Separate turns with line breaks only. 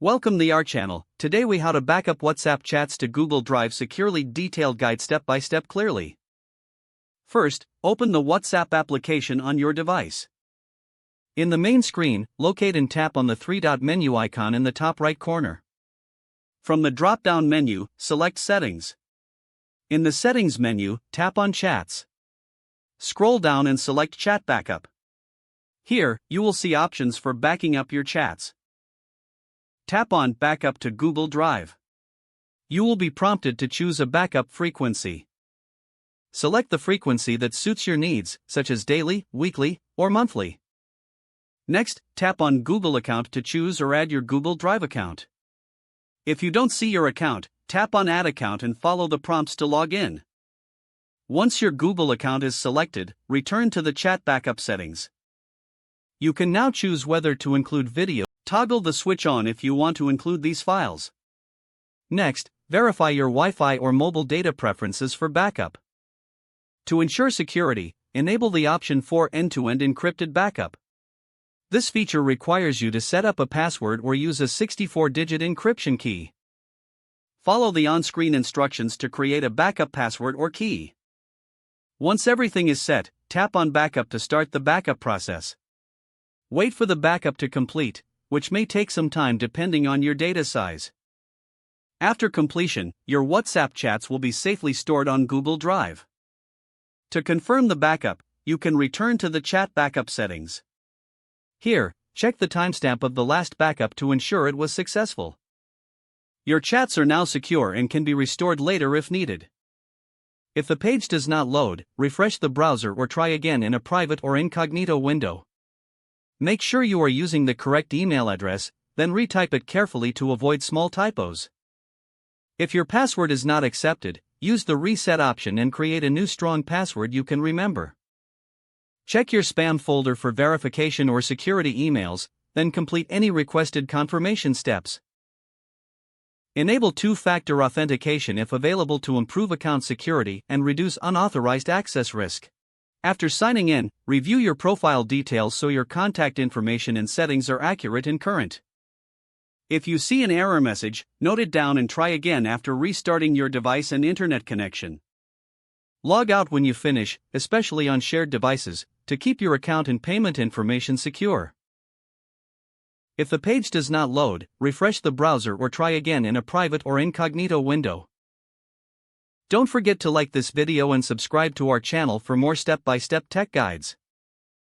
Welcome to our channel. Today we how to backup WhatsApp chats to Google Drive securely. Detailed guide step by step clearly. First, open the WhatsApp application on your device. In the main screen, locate and tap on the three-dot menu icon in the top right corner. From the drop-down menu, select Settings. In the Settings menu, tap on Chats. Scroll down and select Chat Backup. Here, you will see options for backing up your chats. Tap on Backup to Google Drive. You will be prompted to choose a backup frequency. Select the frequency that suits your needs, such as daily, weekly, or monthly. Next, tap on Google Account to choose or add your Google Drive account. If you don't see your account, tap on Add Account and follow the prompts to log in. Once your Google account is selected, return to the chat backup settings. You can now choose whether to include video. Toggle the switch on if you want to include these files. Next, verify your Wi-Fi or mobile data preferences for backup. To ensure security, enable the option for end-to-end encrypted backup. This feature requires you to set up a password or use a 64-digit encryption key. Follow the on-screen instructions to create a backup password or key. Once everything is set, tap on Backup to start the backup process. Wait for the backup to complete, which may take some time depending on your data size. After completion, your WhatsApp chats will be safely stored on Google Drive. To confirm the backup, you can return to the chat backup settings. Here, check the timestamp of the last backup to ensure it was successful. Your chats are now secure and can be restored later if needed. If the page does not load, refresh the browser or try again in a private or incognito window. Make sure you are using the correct email address, then retype it carefully to avoid small typos. If your password is not accepted, use the reset option and create a new strong password you can remember. Check your spam folder for verification or security emails, then complete any requested confirmation steps. Enable two-factor authentication if available to improve account security and reduce unauthorized access risk. After signing in, review your profile details so your contact information and settings are accurate and current. If you see an error message, note it down and try again after restarting your device and internet connection. Log out when you finish, especially on shared devices, to keep your account and payment information secure. If the page does not load, refresh the browser or try again in a private or incognito window. Don't forget to like this video and subscribe to our channel for more step-by-step tech guides.